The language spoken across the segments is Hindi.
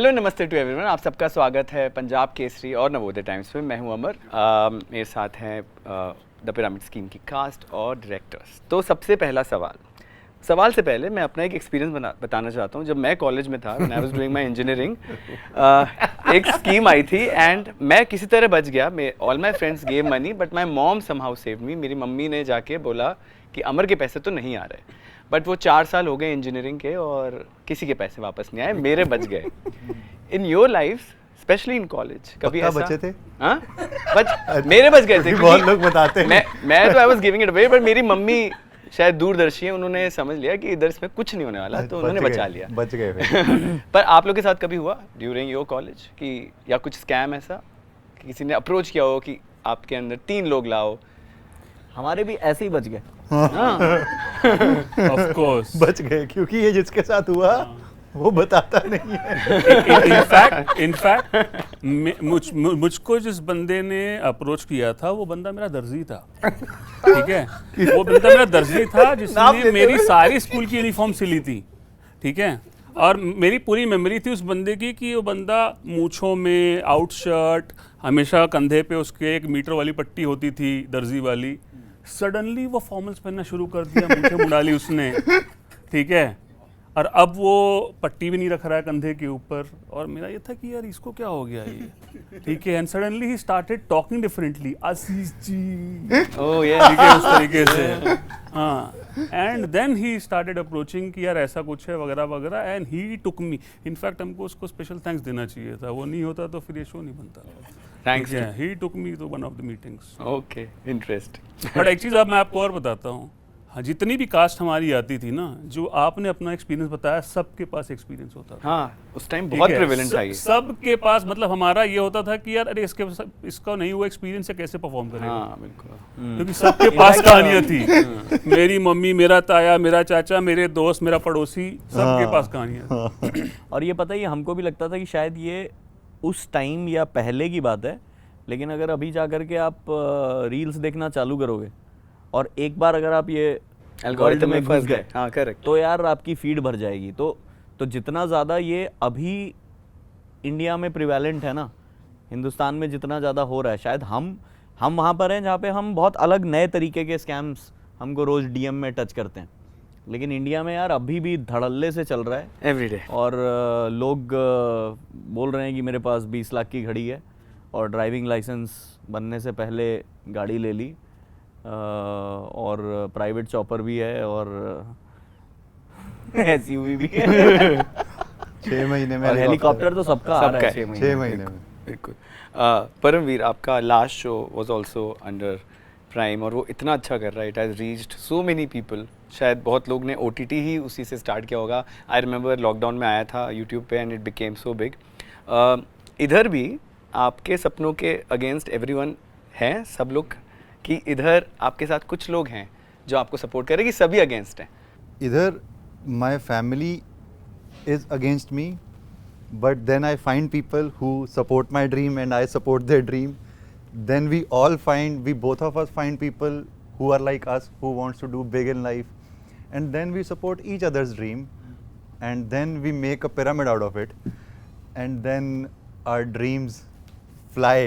हेलो नमस्ते टू एवरीवन, आप सबका स्वागत है पंजाब केसरी और नवोदय टाइम्स में। मैं हूं अमर। मेरे साथ हैं द पिरामिड स्कीम की कास्ट और डायरेक्टर्स। तो सबसे पहला सवाल से पहले मैं अपना एक एक्सपीरियंस बताना चाहता हूं। जब मैं कॉलेज में था, when I was doing my engineering, एक स्कीम आई थी एंड मैं किसी तरह बच गया। All my friends gave money but my mom somehow saved me. मेरी मम्मी ने जाके बोला कि अमर के पैसे तो नहीं आ रहे, बट वो 4 साल हो गए इंजीनियरिंग के और किसी के पैसे वापस नहीं आए, मेरे बच गए। In your life, specially in college, कभी ऐसा बचे थे? हाँ, मेरे बच गए थे। बहुत लोग बताते हैं। मैं तो I was giving it away, but मेरी मम्मी शायद दूरदर्शी है, उन्होंने समझ लिया कि इधर इसमें कुछ नहीं होने वाला, तो उन्होंने बचा लिया। बच गए फिर। पर आप लोग के साथ कभी हुआ ड्यूरिंग योर कॉलेज कि या कुछ स्कैम ऐसा कि किसी ने अप्रोच किया हो कि आपके अंदर 3 लोग लाओ? हमारे भी ऐसे ही बच गए। ऑफ कोर्स बच गए, क्योंकि ये जिसके साथ हुआ वो बताता नहीं है। इनफैक्ट मुझको जिस बंदे ने अप्रोच किया था वो बंदा मेरा दर्जी था, ठीक है। वो बंदा मेरा दर्जी था जिसने मेरी सारी स्कूल की यूनिफॉर्म सिली थी, ठीक है। और मेरी पूरी मेमोरी थी उस बंदे की कि वो बंदा मूंछों में आउट शर्ट, हमेशा कंधे पे उसके 1 मीटर वाली पट्टी होती थी दर्जी वाली। सडनली वो फॉर्मल्स पहनना शुरू कर दिया, मूंछें मुड़ा ली उसने, ठीक है। और अब वो पट्टी भी नहीं रख रहा है कंधे के ऊपर, और मेरा ये था कि यार इसको क्या हो गया ये, ठीक है। And suddenly he started talking differently, Ashish ji, oh yeah, ठीक है, उस तरीके से। हाँ, and then he started approaching कि यार ऐसा कुछ है वगैरह वगैरह, and he took me. In fact हमको उसको स्पेशल थैंक्स देना चाहिए था, वो नहीं होता तो फिर ये शो नहीं बनता। Thanks. He took me to one of the meetings. Okay, interesting. But एक चीज़ अब मैं आपको और बताता हूँ, हाँ, जितनी भी कास्ट हमारी आती थी ना, जो आपने अपना एक्सपीरियंस बताया, सबके पास एक्सपीरियंस होता था। हाँ, उस टाइम बहुत प्रिवेलेंट था ये। सबके पास, मतलब हमारा ये होता था कि यार अरे इसका नहीं हुआ एक्सपीरियंस है, कैसे परफॉर्म करेगा। हाँ बिल्कुल। क्योंकि सबके पास कहानियां थी। मेरी मम्मी, मेरा ताया, मेरा चाचा, मेरे दोस्त, मेरा पड़ोसी, सबके पास कहानियां। और ये पता ही हमको भी लगता था कि शायद ये उस टाइम या पहले की बात है, लेकिन अगर अभी जा कर के आप रील्स देखना चालू करोगे और एक बार अगर आप ये एल्गोरिथम में फंस गए, गए, हाँ करेक्ट, तो यार आपकी फीड भर जाएगी। तो जितना ज़्यादा ये अभी इंडिया में प्रिवेलेंट है ना, हिंदुस्तान में जितना ज़्यादा हो रहा है, शायद हम वहाँ पर हैं जहाँ पे हम बहुत अलग नए तरीके के स्कैम्स हमको रोज़ डीएम में टच करते हैं, लेकिन इंडिया में यार अभी भी धड़ल्ले से चल रहा है एवरीडे। और लोग बोल रहे हैं कि मेरे पास 20 लाख की घड़ी है और ड्राइविंग लाइसेंस बनने से पहले गाड़ी ले ली, और प्राइवेट चॉपर भी है और एसयूवी भी है। 6 महीने में और हेलीकॉप्टर तो सबका आ रहा है 6 6 महीने में। बिल्कुल। परमवीर, आपका last show was also under prime और वो इतना अच्छा कर रहा है, it has reached so many people. शायद बहुत लोग ने ओटीटी ही उसी से स्टार्ट किया होगा। आई रिमेंबर लॉकडाउन में आया था यूट्यूब पे and it became so big. इधर भी आपके सपनों के अगेंस्ट एवरीवन हैं सब लोग, कि इधर आपके साथ कुछ लोग हैं जो आपको सपोर्ट करें, कि सभी अगेंस्ट हैं? इधर my family is against me, but then I find people who support my dream and I support their dream. Then we both of us find people who are like us, who wants to do big in life, and then we support each other's dream, and then we make a pyramid out of it, and then our dreams fly.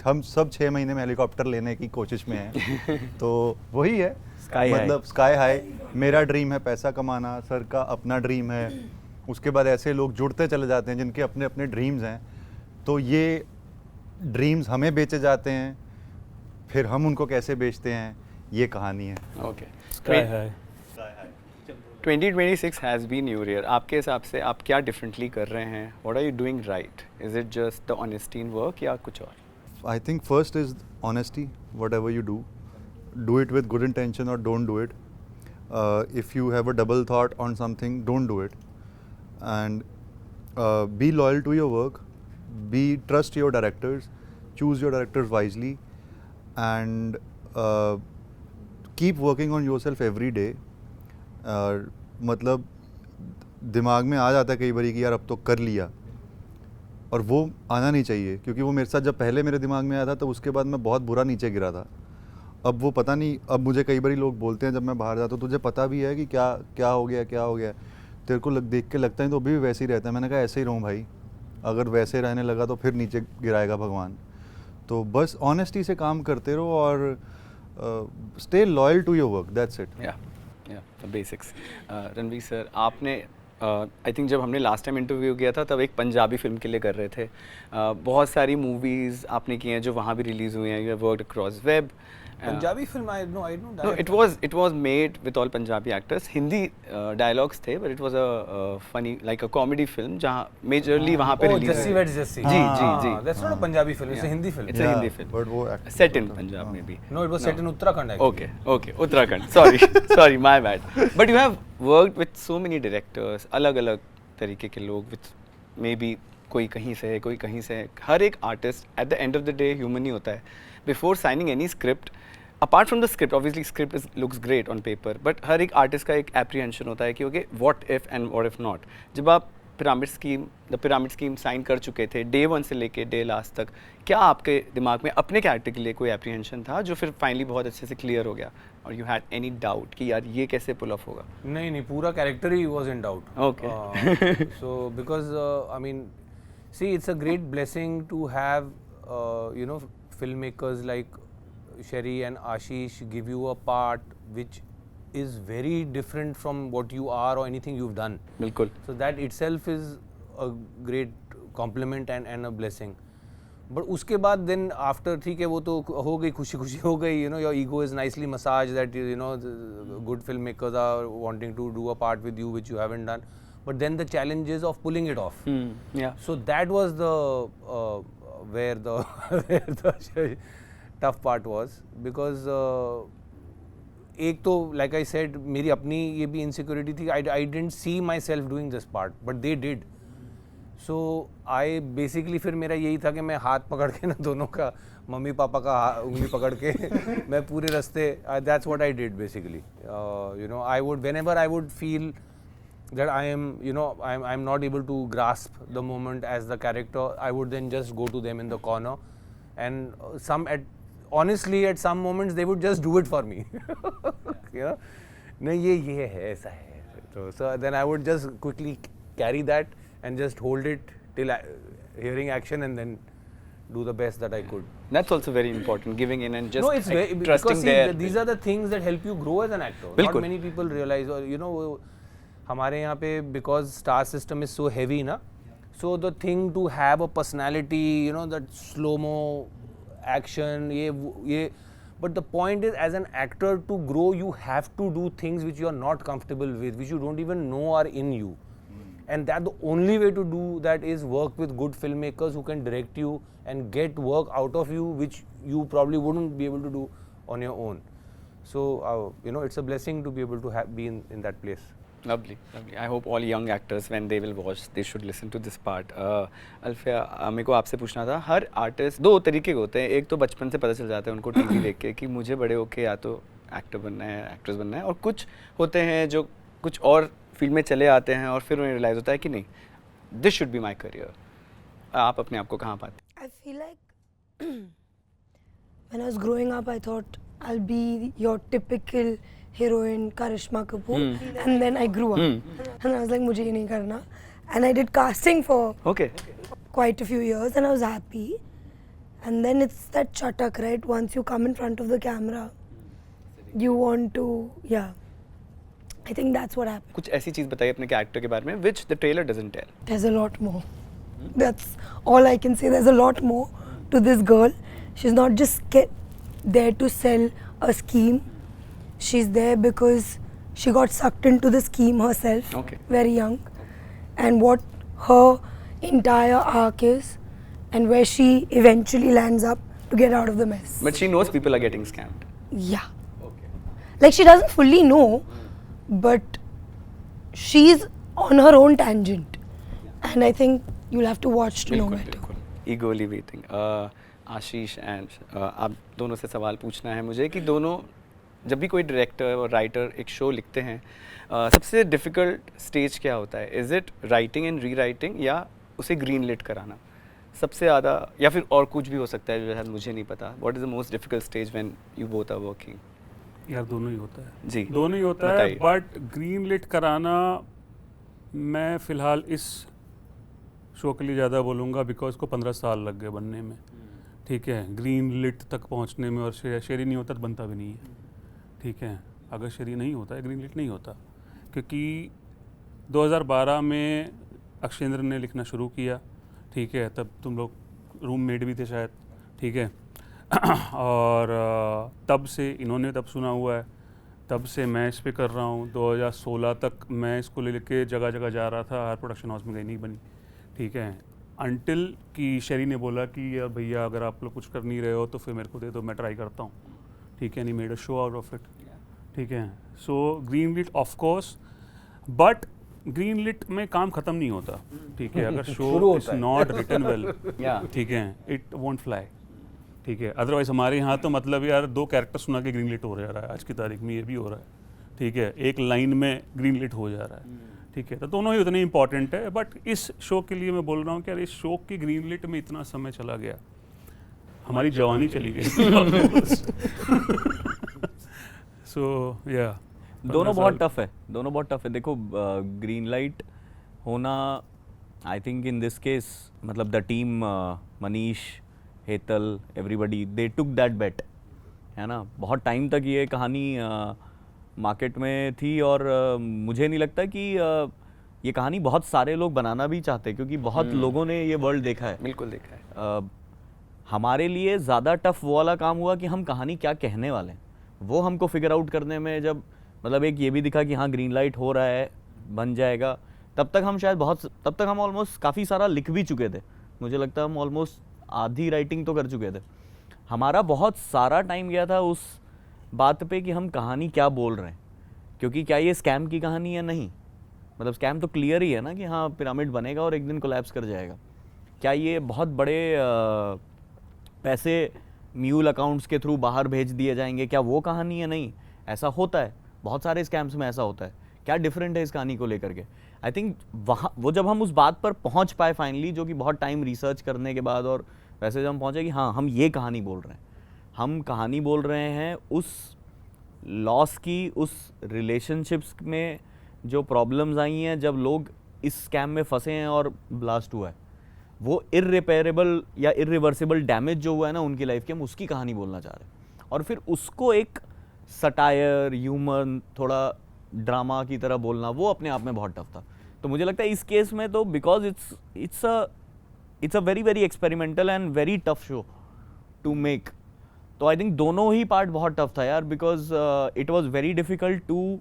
हम सब 6 महीने में हेलीकॉप्टर लेने की कोशिश में हैं। तो वही है, मतलब स्काई हाई। मेरा ड्रीम है पैसा कमाना, सर का अपना ड्रीम है, उसके बाद ऐसे लोग जुड़ते चले जाते हैं जिनके अपने अपने ड्रीम्स हैं, तो ये ड्रीम्स हमें बेचे जाते हैं, फिर हम उनको कैसे बेचते हैं, ये कहानी है। Okay, 2026 has been new year. आपके हिसाब से आप क्या डिफरेंटली कर रहे हैं? What are you doing right? Is it just the honesty in work या कुछ और? I think first is honesty. Whatever you do it with good intention or don't do it. If you have a double thought on something, don't do it. And be loyal to your work. Trust your directors. Choose your directors wisely. And keep working on yourself every day. मतलब दिमाग में आ जाता है कई बारी कि यार अब तो कर लिया, और वो आना नहीं चाहिए, क्योंकि वो मेरे साथ जब पहले मेरे दिमाग में आया था तो उसके बाद मैं बहुत बुरा नीचे गिरा था। अब वो पता नहीं, अब मुझे कई बारी लोग बोलते हैं जब मैं बाहर जाता हूँ, तुझे पता भी है कि क्या हो गया, तेरे को देख के लगता है तो अभी भी वैसे ही रहता है। मैंने कहा ऐसे ही रहूँ भाई, अगर वैसे रहने लगा तो फिर नीचे गिराएगा भगवान। तो बस ऑनेस्टी से काम करते रहो और stay loyal to your work, that's it. या बेसिक्स। रणवीर सर, आपने आई थिंक जब हमने लास्ट टाइम इंटरव्यू किया था तब एक पंजाबी फिल्म के लिए कर रहे थे। बहुत सारी मूवीज़ आपने की हैं जो वहाँ भी रिलीज़ हुई हैं, you have worked across web. Punjabi film, I know No, it was made with all Punjabi actors. Hindi dialogues थे, but it was a funny, like a comedy film जहाँ majorly वहाँ पे Oh, release Jassi हुई। Weds Jassi. Ji ji ji. That's not a Punjabi film, it's a Hindi film. It's a Hindi film. But वो act- Set in Punjab maybe. No, it was set in Uttarakhand actually. Okay, Uttarakhand. Sorry, my bad. But you have worked with so many directors, अलग-अलग तरीके के लोग, with maybe कोई कहीं से है, कोई कहीं से है। हर एक artist at the end of the day human ही होता है। Before signing any script, apart from the script, obviously script looks great on paper, but हर एक artist का एक apprehension होता है कि okay, what if and what if not। जब आप द पिरामिड स्कीम साइन कर चुके थे, डे 1 से लेके डे लास्ट तक, क्या आपके दिमाग में अपने कैरेक्टर के लिए कोई एप्रीहेंशन था जो फिर फाइनली बहुत अच्छे से क्लियर हो गया, और यू हैड एनी डाउट कि यार ये कैसे पुल ऑफ होगा? नहीं, पूरा character he was in doubt. Okay. So because I mean, see, it's a great blessing to have filmmakers like Sherry and Ashish give you a part which is very different from what you are or anything you've done. बिल्कुल। So that itself is a great compliment and a blessing. But उसके बाद then after, ठीक है, वो तो हो गई, खुशी हो गई, your ego is nicely massaged that the good filmmakers are wanting to do a part with you which you haven't done. But then the challenge is of pulling it off. Yeah. So that was the where the tough part was, because एक तो like I said, मेरी अपनी ये भी insecurity थी. I didn't see myself doing this part, but they did. So I basically फिर मेरा यही था कि मैं हाथ पकड़ के ना दोनों का, मम्मी पापा का उंगली पकड़ के मैं पूरे रास्ते, that's what I did basically. I would, whenever I would feel that I am, I'm not able to grasp the moment as the character, I would then just go to them in the corner, and honestly at some moments they would just do it for me. नहीं ये है, ऐसा है, so then I would just quickly carry that and just hold it till hearing action and then do the best that I could. That's also very important, giving in and just No, it's very, trusting because see, their these are the things that help you grow as an actor. Not बिल्कुल। many people realize, or हमारे यहाँ पे because star system is so heavy ना, so the thing to have a personality, that slow-mo action, ये, but the point is, as an actor, to grow you have to do things which you are not comfortable with, which you don't even know are in you. And that the only way to do that is work with good filmmakers who can direct you and get work out of you which you probably wouldn't be able to do on your own. So it's a blessing to be able to be in that place. Lovely. I hope all young actors, when they will watch, they should listen to this part. Alfiya, मेरे को आपसे पूछना था, हर आर्टिस्ट दो तरीके के होते हैं। एक तो बचपन से पता चल जाता है उनको टीवी देख के कि मुझे बड़े होके या तो एक्टर बनना है, एक्ट्रेस बनना है, और कुछ होते हैं जो कुछ और फील्ड में चले आते हैं और फिर उन्हें रियलाइज़ होता है कि नहीं, this should be my career. आप अपने आप को कहाँ पाते? I feel like when I was growing up, I thought I'll be your typical heroine, Karishma Kapoor, and then I grew up, and I was like, मुझे ये नहीं करना, and I did casting for quite a few years, and I was happy, and then it's that chatak, right? Once you come in front of the camera, you want to, I think that's what happened. कुछ ऐसी चीज़ बताइए अपने कैरेक्टर के बारे में which the trailer doesn't tell. There's a lot more. That's all I can say. There's a lot more to this girl. She's not just there to sell a scheme. She's there because she got sucked into the scheme herself, very young, and what her entire arc is, and where she eventually lands up to get out of the mess. But she knows people are getting scammed. Yeah. Like she doesn't fully know, but she's on her own tangent, and I think you'll have to watch to know better. Eagerly waiting. Ashish and आप दोनों से सवाल पूछना है मुझे कि दोनों जब भी कोई डायरेक्टर और राइटर एक शो लिखते हैं, सबसे डिफ़िकल्ट स्टेज क्या होता है? Is it writing and re writing या उसे ग्रीन लिट कराना सबसे ज़्यादा, या फिर और कुछ भी हो सकता है जो शायद मुझे नहीं पता? What is the most difficult stage when you both are working? यार दोनों ही होता है जी, दोनों ही होता है, बट ग्रीन लिट कराना मैं फ़िलहाल इस शो के लिए ज़्यादा बोलूँगा बिकॉज को 15 साल लग गए बनने में, ठीक है, ग्रीन लिट तक पहुँचने में, और शेरी नहीं होता तो बनता भी नहीं है, ठीक है। अगर शेरी नहीं होता है ग्रीन लिट नहीं होता, क्योंकि 2012 में अक्षेंद्र ने लिखना शुरू किया, ठीक है, तब तुम लोग रूममेट भी थे शायद, ठीक है। और तब से इन्होंने तब सुना हुआ है, तब से मैं इस पे कर रहा हूँ। 2016 तक मैं इसको लेके जगह जगह जा रहा था, हर प्रोडक्शन हाउस में कहीं नहीं बनी, ठीक है, अनटिल कि शेरी ने बोला कि यार भैया अगर आप लोग कुछ कर नहीं रहे हो तो फिर मेरे को दे दो, मैं ट्राई करता हूँ, ठीक है, नहीं made a show out of it, ठीक है। So green lit of course, but green lit में काम खत्म नहीं होता, ठीक है, अगर show is not written well, ठीक है, इट वोंट फ्लाई, ठीक है। अदरवाइज हमारे यहाँ तो मतलब यार 2 कैरेक्टर सुना के ग्रीन लिट हो रहा है, आज की तारीख में ये भी हो रहा है, ठीक है, एक लाइन में ग्रीन लिट हो जा रहा है, ठीक है। तो दोनों ही उतने इंपॉर्टेंट है, बट इस शो के लिए मैं बोल रहा हूँ कि यार इस शो की ग्रीन लिट में इतना समय चला गया, हमारी जवानी चली गई। सो या दोनों बहुत टफ है, दोनों बहुत टफ है। देखो ग्रीन लाइट होना, I think in this case मतलब the team, Manish, Hetal, everybody, they took that bet, है ना। बहुत टाइम तक ये कहानी मार्केट में थी, और मुझे नहीं लगता कि ये कहानी बहुत सारे लोग बनाना भी चाहते, क्योंकि बहुत लोगों ने ये वर्ल्ड देखा है। बिल्कुल देखा है। हमारे लिए ज़्यादा टफ वो वाला काम हुआ कि हम कहानी क्या कहने वाले हैं, वो हमको फिगर आउट करने में, जब मतलब एक ये भी दिखा कि हाँ ग्रीन लाइट हो रहा है, बन जाएगा, तब तक हम ऑलमोस्ट काफ़ी सारा लिख भी चुके थे। मुझे लगता है हम ऑलमोस्ट आधी राइटिंग तो कर चुके थे। हमारा बहुत सारा टाइम गया था उस बात पे कि हम कहानी क्या बोल रहे हैं, क्योंकि क्या ये स्कैम की कहानी है, नहीं, मतलब स्कैम तो क्लियर ही है ना कि हाँ पिरामिड बनेगा और एक दिन कोलैप्स कर जाएगा। क्या ये बहुत बड़े पैसे म्यूल अकाउंट्स के थ्रू बाहर भेज दिए जाएंगे, क्या वो कहानी है? नहीं, ऐसा होता है, बहुत सारे स्कैम्स में ऐसा होता है। क्या डिफरेंट है इस कहानी को लेकर के? आई थिंक वहाँ वो जब हम उस बात पर पहुँच पाए फाइनली, जो कि बहुत टाइम रिसर्च करने के बाद, और वैसे जब हम पहुँचे कि हाँ हम ये कहानी बोल रहे हैं, हम कहानी बोल रहे हैं उस लॉस की, उस रिलेशनशिप्स में जो प्रॉब्लम्स आई हैं जब लोग इस स्कैम में फंसे हैं और ब्लास्ट हुआ है, वो इररिपेरेबल या इरिवर्सिबल डैमेज जो हुआ है ना उनकी लाइफ की, हम उसकी कहानी बोलना चाह रहे हैं। और फिर उसको एक सटायर, ह्यूमर, थोड़ा ड्रामा की तरह बोलना, वो अपने आप में बहुत टफ था। तो मुझे लगता है इस केस में तो because it's a very very experimental and very tough show to make, तो आई थिंक दोनों ही पार्ट बहुत टफ था यार, because it was very difficult to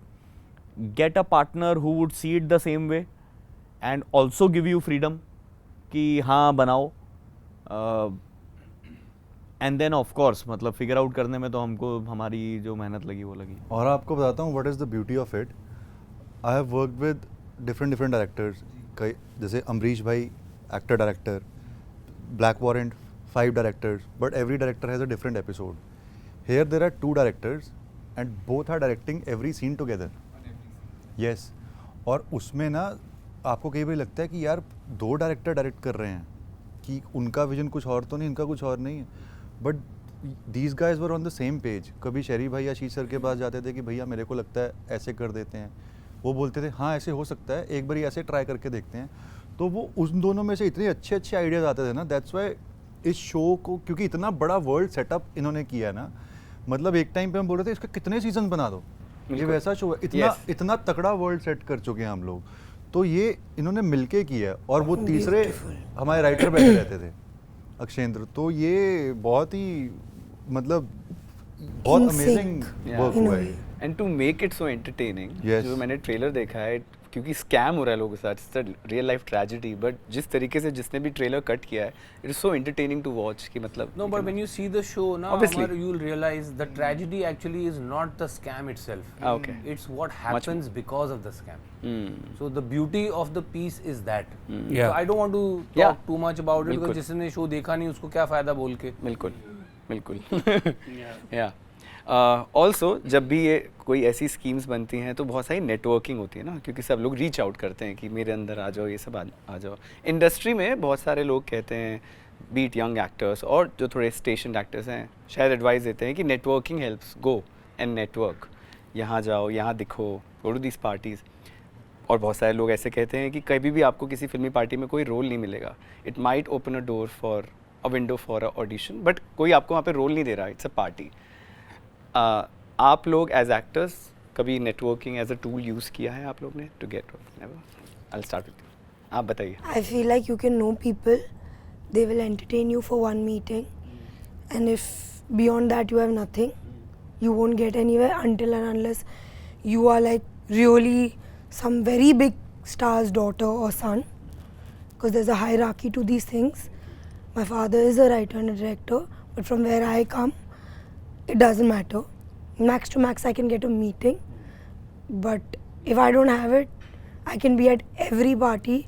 get a partner who would see it the same way and also give you freedom कि हाँ बनाओ, एंड देन ऑफ कोर्स मतलब फिगर आउट करने में तो हमको हमारी जो मेहनत लगी वो लगी। और आपको बताता हूँ what is the beauty of it. I have worked with different directors, कई जैसे अमरीश भाई actor director, black warrant 5 directors, but every director has a different episode. Here there are 2 directors and both are directing every scene together. Yes. और उसमें ना आपको कई बार लगता है कि यार 2 डायरेक्टर डायरेक्ट कर रहे हैं, कि उनका विजन कुछ और तो नहीं, इनका कुछ और नहीं है, but these guys were on the same page. कभी शरी भाई आशीष सर के पास जाते थे कि भैया मेरे को लगता है ऐसे कर देते हैं, वो बोलते थे हाँ ऐसे हो सकता है, एक बार ऐसे ट्राई करके देखते हैं। तो वो उन दोनों में से इतने अच्छे आइडियाज़ आते थे ना, दैट्स वाई इस शो को, क्योंकि इतना बड़ा वर्ल्ड सेटअप इन्होंने किया है ना, मतलब एक टाइम पे हम बोल रहे थे इसके कितने सीजन बना दो, ये वैसा शो है, इतना तगड़ा वर्ल्ड सेट कर चुके हैं हम लोग, तो ये इन्होंने मिलके किया है। और वो तीसरे हमारे राइटर बैठे रहते थे अक्षेंद्र, तो ये बहुत ही मतलब बहुत अमेजिंग वर्क हुआ है। And to make it so entertaining, Yes. जो मैंने ट्रेलर देखा है, क्योंकि स्कैम हो रहा है लोगों के साथ, it's real life tragedy, but जिस तरीके से जिसने भी ट्रेलर कट किया है, it is so entertaining to watch कि मतलब No, but when you see the show now, Obviously. Amar, you'll realize the tragedy actually is not the scam itself. Ah, okay. It's what happens because of the scam. So the beauty of the piece is that. Yeah. So I don't want to talk Yeah. too much about it, बिल्कुल। because जिसने शो देखा नहीं उसको क्या फायदा बोल के। बिल्कुल बिल्कुल या ऑल्सो जब भी ये कोई ऐसी स्कीम्स बनती हैं तो बहुत सारी नेटवर्किंग होती है ना, क्योंकि सब लोग रीच आउट करते हैं कि मेरे अंदर आ जाओ, ये सब आ जाओ। इंडस्ट्री में बहुत सारे लोग कहते हैं, बीट यंग एक्टर्स और जो थोड़े स्टेशन एक्टर्स हैं, शायद एडवाइस देते हैं कि networking helps, go and network, यहाँ जाओ, यहाँ दिखो, गो टू दिस पार्टीज़। और बहुत सारे लोग ऐसे कहते हैं कि कभी भी आपको किसी फिल्मी पार्टी में कोई रोल नहीं मिलेगा, it might open a door for a window for a audition, but कोई आपको वहाँ पे रोल नहीं दे रहा, इट्स अ पार्टी। आप लोग एज एक्टर्स कभी networking as a tool use किया है आप लोग ने to get? Never. I start with you, आप बताइए। I feel like you can know people, they will entertain you for one meeting, and if beyond that you have nothing, you won't get anywhere until and unless you are like really some very big star's daughter or son, because there's a hierarchy to these things. My father is a writer and a director, but from where I come, it doesn't matter. Max to max I can get a meeting, but if I don't have it, I can be at every party,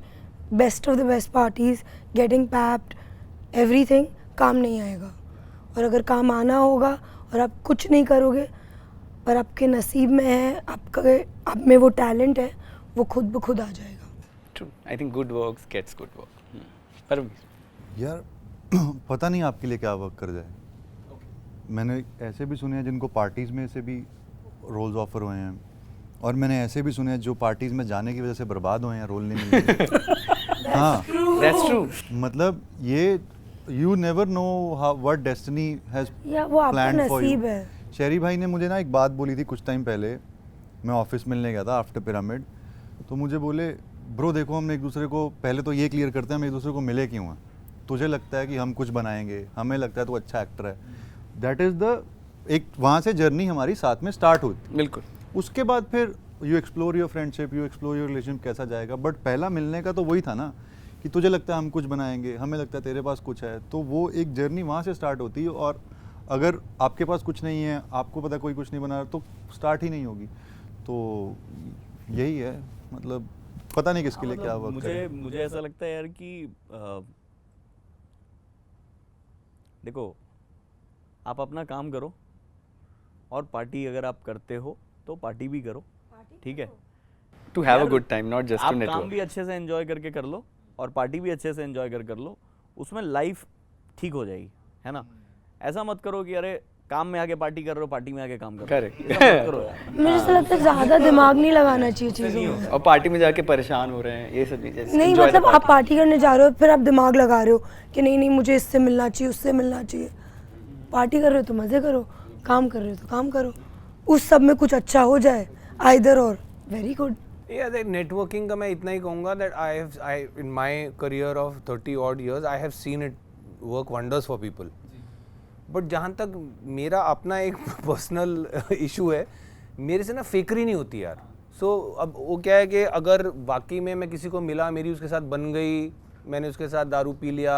best of the best parties, getting papped, everything. काम नहीं आएगा, और अगर काम आना होगा और आप कुछ नहीं करोगे पर आपके नसीब में है, आपके आप में वो टैलेंट है, वो खुद ब खुद आ जाएगा। True, I think good works gets good work. पर यार पता नहीं आपके लिए क्या वर्क कर जाए। मैंने ऐसे भी सुने हैं जिनको पार्टीज़ में से भी रोल्स ऑफर हुए हैं, और मैंने ऐसे भी सुने हैं जो पार्टीज़ में जाने की वजह से बर्बाद हुए हैं, रोल नहीं मिले। हाँ, दैट्स ट्रू। मतलब ये you never know how what destiny has या वो आपका प्लान्ड फॉर नसीब यू। है। शेरी भाई ने मुझे ना एक बात बोली थी कुछ टाइम पहले, मैं ऑफिस मिलने गया था आफ्टर पिरामिड, तो मुझे बोले ब्रो देखो हम एक दूसरे को पहले तो ये क्लियर करते हैं हम एक दूसरे को मिले क्यों हैं। तुझे लगता है कि हम कुछ बनाएंगे, हमें लगता है तो अच्छा एक्टर है, दैट इज़ द एक वहाँ से जर्नी हमारी साथ में स्टार्ट हुई। बिल्कुल। उसके बाद फिर you explore your friendship, you explore your relationship कैसा जाएगा, बट पहला मिलने का तो वही था ना कि तुझे लगता है हम कुछ बनाएंगे, हमें लगता है तेरे पास कुछ है, तो वो एक जर्नी वहाँ से स्टार्ट होती है। और अगर आपके पास कुछ नहीं है, आपको पता कोई कुछ नहीं बना रहा, तो स्टार्ट ही नहीं होगी। तो यही है, मतलब पता नहीं किसके लिए क्या वर्क करे। मुझे ऐसा लगता है यार कि देखो आप अपना काम करो, और पार्टी अगर आप करते हो तो पार्टी भी करो, ठीक है? टू हैव अ यार, good time, not just to आप काम नेटवर्क। भी अच्छे से एंजॉय करके कर लो और पार्टी भी अच्छे से एंजॉय कर लो, उसमें लाइफ ठीक हो जाएगी, है ना? ऐसा मत करो कि अरे काम में आके पार्टी कर रहे हो, पार्टी में आके काम कर रहे हो। Correct. ऐसा मत करो यार। मुझे ऐसा लगता है ज़्यादा दिमाग नहीं लगाना चाहिए चीज़ों में। और पार्टी में जाके परेशान हो रहे हैं, ये सब चीजें नहीं मतलब आप पार्टी करने जा रहे हो, फिर आप दिमाग लगा रहे हो कि नहीं नहीं मुझे इससे मिलना चाहिए, उससे मिलना चाहिए। पार्टी कर रहे हो तो मज़े करो, काम कर रहे हो तो काम करो, उस सब में कुछ अच्छा हो जाए आइदर और, very good. Yeah, the networking का मैं इतना ही कहूँगा that I in my career of 30 odd years I have seen it work wonders for people. But जहाँ तक मेरा अपना एक पर्सनल इशू है, मेरे से ना फेकरी नहीं होती यार। So अब वो क्या है कि अगर वाकई में मैं किसी को मिला, मेरी उसके साथ बन गई, मैंने उसके साथ दारू पी लिया,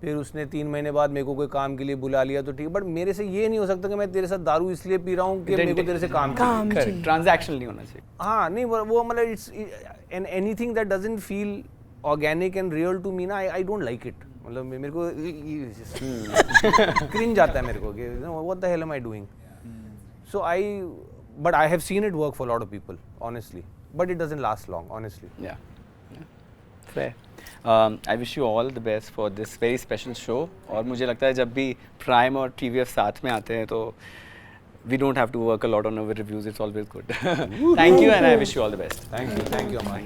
फिर उसने 3 महीने बाद मेरे को कोई काम के लिए बुला लिया तो ठीक, बट मेरे से ये नहीं हो सकता कि मैं तेरे साथ दारू इसलिए पी रहा हूँ कि मेरे को तेरे से काम चाहिए। ट्रांजैक्शन नहीं होना चाहिए। हाँ नहीं वो मतलब it's and anything that doesn't feel organic and real to me ना, आई डोंट लाइक इट। मतलब मेरे को क्रिंज आता है मेरे को कि what the hell am I doing. So I but I have seen it work for lot of people honestly, but it doesn't last long honestly. Yeah. Fair. I wish you all the best for this very special show. और मुझे लगता है जब भी Prime और TVF साथ में आते हैं तो we don't have to work a lot on our reviews. It's always good. Thank you and I wish you all the best. Thank you, Amar.